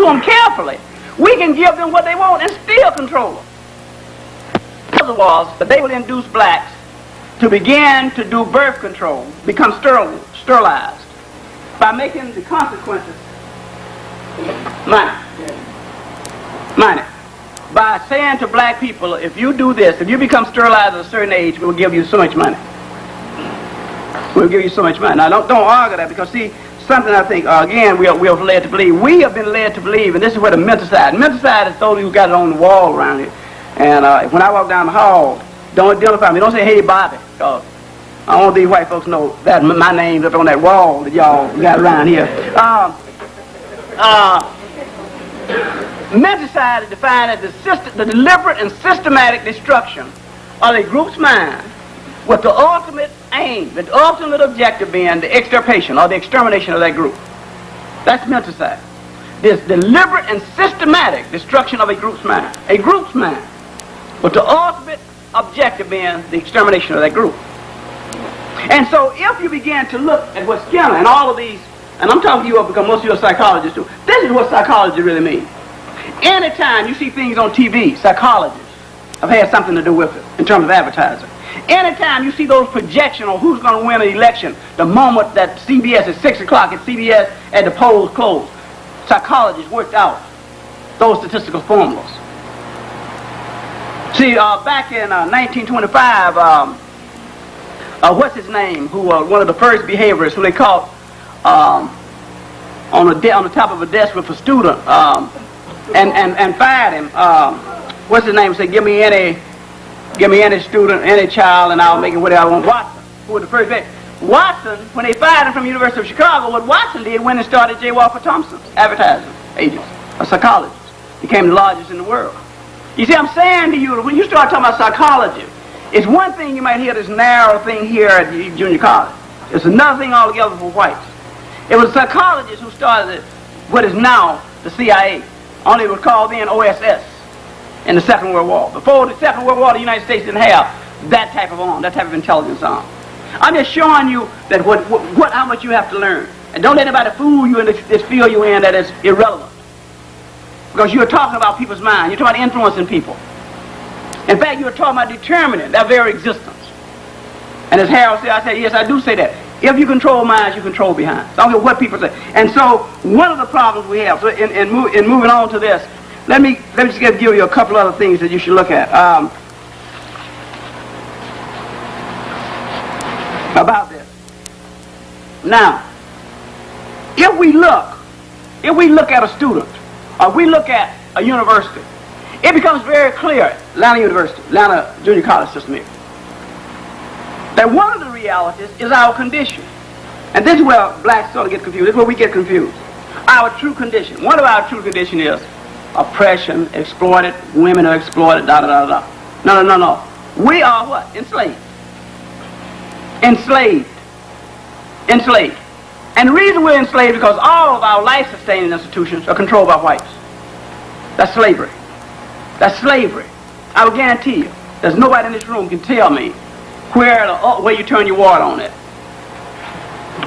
do them carefully, we can give them what they want and still control them. The other was that they will induce blacks to begin to do birth control, become sterilized, by making the consequences money. By saying to black people, if you do this, if you become sterilized at a certain age, we'll give you so much money. We'll give you so much money. Now, don't argue that, because, see, something I think, again, we are led to believe. We have been led to believe, and this is where the mental side is those who got it on the wall around here. And when I walk down the hall, don't identify me. Don't say, hey, Bobby, because I want these white folks to know that my name's up on that wall that y'all got around here. Menticide is defined as the deliberate and systematic destruction of a group's mind with the ultimate aim, the ultimate objective being the extirpation or the extermination of that group. That's menticide. This deliberate and systematic destruction of a group's mind. A group's mind with the ultimate objective being the extermination of that group. And so if you begin to look at what Skinner and all of these, and I'm talking to you because most of you are psychologists too, this is what psychology really means. Anytime you see things on TV, psychologists have had something to do with it in terms of advertising. Anytime you see those projections on who's going to win an election, the moment that CBS at 6 o'clock at CBS at the polls close, psychologists worked out those statistical formulas. See, back in 1925, what's his name, who was one of the first behaviorists who they caught on the top of a desk with a student and fired him. What's his name? Said, give me any student, any child, and I'll make it whatever I want. Watson, who was the first behavior. Watson, when they fired him from the University of Chicago, what Watson did went and started J. Walker Thompson's advertising agency, a psychologist. Became the largest in the world. You see, I'm saying to you, when you start talking about psychology, it's one thing you might hear this narrow thing here at junior college. It's another thing altogether for whites. It was psychologists who started what is now the CIA. Only it was called then OSS in the Second World War. Before the Second World War, the United States didn't have that type of arm, that type of intelligence arm. I'm just showing you that how much you have to learn. And don't let anybody fool you in this field you're in that is irrelevant. Because you're talking about people's minds. You're talking about influencing people. In fact, you're talking about determining their very existence. And as Harold said, I said, yes, I do say that. If you control minds, you control behinds. I don't care what people say. And so, one of the problems we have, so in moving on to this, let me just give you a couple other things that you should look at about this. Now, if we look at a student, or we look at a university, it becomes very clear, Atlanta University, Atlanta Junior College system here, that one of the realities is our condition. And this is where blacks sort of get confused. This is where we get confused. Our true condition. One of our true condition is oppression, exploited, women are exploited, da-da-da-da. No. We are what? Enslaved. Enslaved. And the reason we're enslaved is because all of our life-sustaining institutions are controlled by whites. That's slavery. That's slavery. I will guarantee you, there's nobody in this room can tell me where you turn your water on at,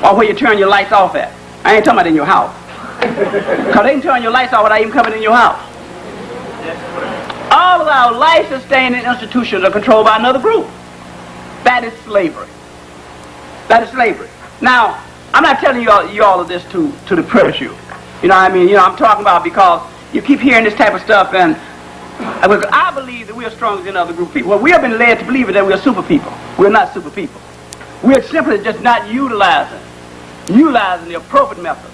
or where you turn your lights off at. I ain't talking about in your house. Because they can turn your lights off without even coming in your house. All of our life-sustaining institutions are controlled by another group. That is slavery. That is slavery. Now, I'm not telling you all of this to depress you. You know what I mean? You know, I'm talking about because you keep hearing this type of stuff, and I believe that we are stronger than other group of people. Well, we have been led to believe that we are super people. We're not super people. We're simply just not utilizing the appropriate methods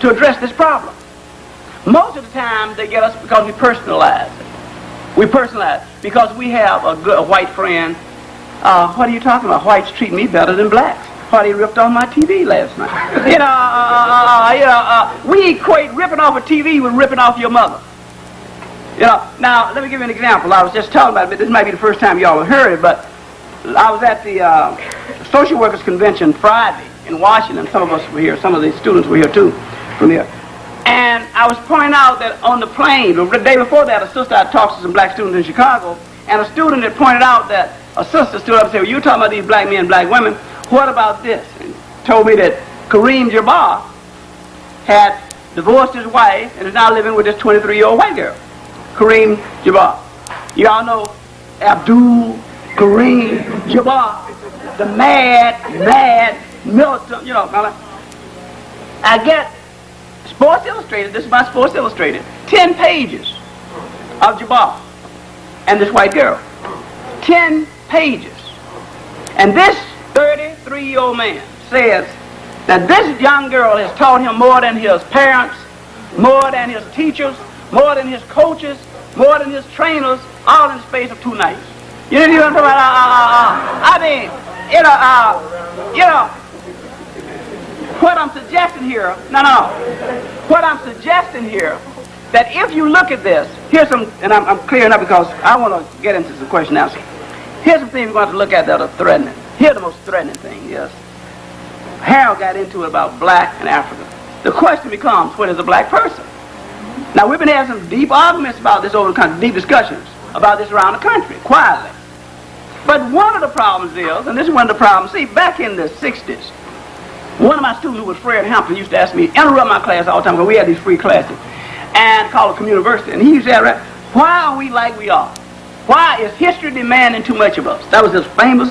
to address this problem. Most of the time, they get us because we personalize it. We personalize it because we have a white friend. What are you talking about? Whites treat me better than blacks. Why they ripped on my TV last night? We equate ripping off a TV with ripping off your mother. Now, let me give you an example. I was just talking about it, but this might be the first time y'all have heard it, but I was at the Social Workers Convention Friday in Washington. Some of us were here. Some of the students were here, too, from here. And I was pointing out that on the plane, the day before that, a sister had talked to some black students in Chicago, and a student had pointed out that a sister stood up and said, well, you're talking about these black men and black women. What about this? And told me that Kareem Jabbar had divorced his wife and is now living with this 23-year-old white girl, Kareem Jabbar. You all know Abdul Kareem Jabbar, the mad militant, you know. I get Sports Illustrated, this is my Sports Illustrated, 10 pages of Jabbar and this white girl. 10 pages. And this 33-year-old man says that this young girl has taught him more than his parents, more than his teachers, more than his coaches, more than his trainers, all in the space of 2 nights. You didn't even talk about, I mean, what I'm suggesting here, what I'm suggesting here, that if you look at this, here's some, and I'm clearing up because I want to get into some question answer. Here's some things we're going to look at that are threatening. Here's the most threatening thing, yes. Harold got into it about black and Africa. The question becomes, what is a black person? Now, we've been having some deep arguments about this over the country, deep discussions about this around the country, quietly. But one of the problems is, and this is one of the problems, see, back in the 60s, one of my students who was Fred Hampton used to ask me, interrupt my class all the time, because we had these free classes, and called it community university. And he used to say, why are we like we are? Why is history demanding too much of us? That was his famous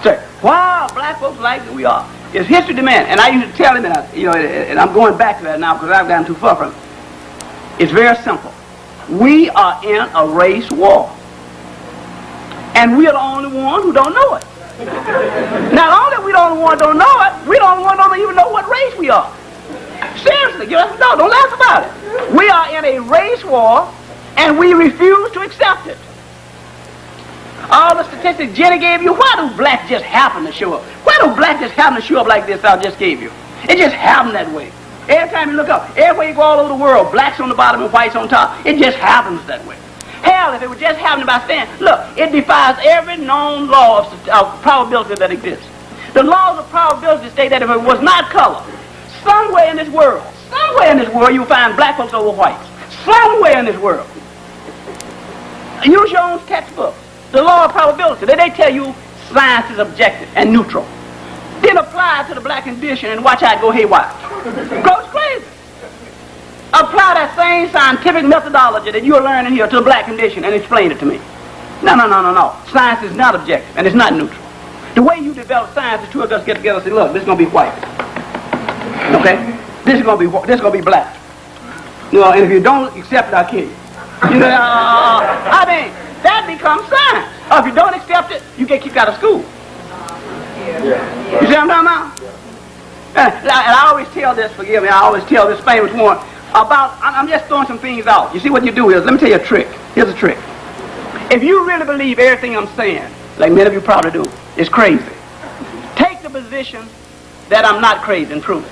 saying. Why are black folks like we are? Is history demanding? And I used to tell him, and I'm going back to that now because I've gotten too far from it. It's very simple. We are in a race war. And we are the only ones who don't know it. Not only are we the only ones who don't know it, we the only ones who don't even know what race we are. Seriously, don't laugh about it. We are in a race war, and we refuse to accept it. All the statistics Jenny gave you, why do blacks just happen to show up? Why do blacks just happen to show up like this I just gave you? It just happened that way. Every time you look up, everywhere you go all over the world, blacks on the bottom and whites on top, it just happens that way. Hell, if it would just happen by saying, look, it defies every known law of probability that exists. The laws of probability state that if it was not color, somewhere in this world, you'll find black folks over whites. Somewhere in this world. Use your own textbook. The law of probability. They tell you science is objective and neutral. Then apply it to the black condition and watch how it go haywire. Goes crazy. Apply that same scientific methodology that you're learning here to the black condition and explain it to me. No. Science is not objective and it's not neutral. The way you develop science is two of us get together and say, look, this is going to be white. Okay? This is going to be black. And if you don't accept it, I'll kill you. I mean, that becomes science. Or if you don't accept it, you get kicked out of school. You see what I'm talking about? And I always tell this, forgive me, I always tell this famous one about, I'm just throwing some things out. You see what you do is, let me tell you a trick. Here's a trick. If you really believe everything I'm saying, like many of you probably do, is crazy, take the position that I'm not crazy and prove it.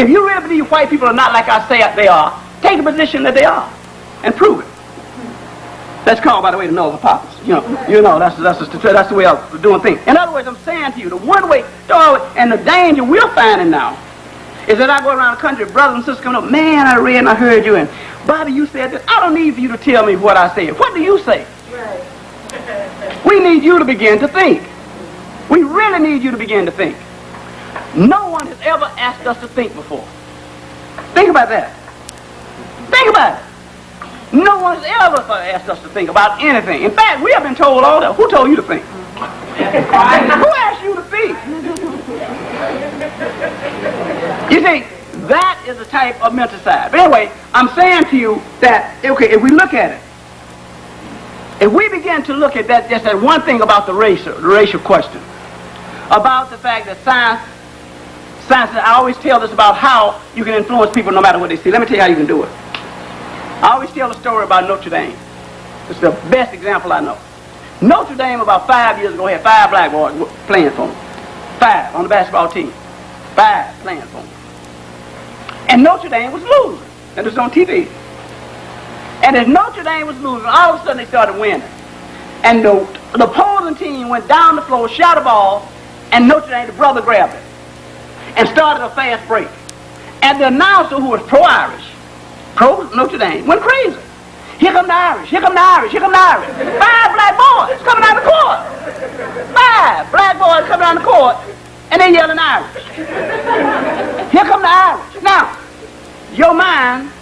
If you really believe white people are not like I say they are, take the position that they are and prove it. That's called, by the way, the null hypothesis. That's the way of doing things. In other words, I'm saying to you, the one way, and the danger we're finding now is that I go around the country, brothers and sisters coming up, man, I read and I heard you, and Bobby, you said this. I don't need for you to tell me what I said. What do you say? Right. We need you to begin to think. We really need you to begin to think. No one has ever asked us to think before. Think about that. Think about it. No one has ever asked us to think about anything. In fact, we have been told all that. Who told you to think? Who asked you to think? You see, that is a type of mental side. But anyway, I'm saying to you that, okay, if we look at it, if we begin to look at that, just that one thing about the racial question, about the fact that science, I always tell this about how you can influence people no matter what they see. Let me tell you how you can do it. I always tell a story about Notre Dame. It's the best example I know. Notre Dame about 5 years ago had 5 black boys playing for them. 5 on the basketball team. 5 playing for them. And Notre Dame was losing. And it was on TV. And as Notre Dame was losing, all of a sudden they started winning. And the opposing team went down the floor, shot a ball, and Notre Dame, the brother, grabbed it and started a fast break. And the announcer, who was pro-Irish, pro-Notre Dame, went crazy. Here come the Irish, here come the Irish, here come the Irish. 5 black boys coming down the court. 5 black boys coming down the court, and they yelling Irish. Here come the Irish. Now, your mind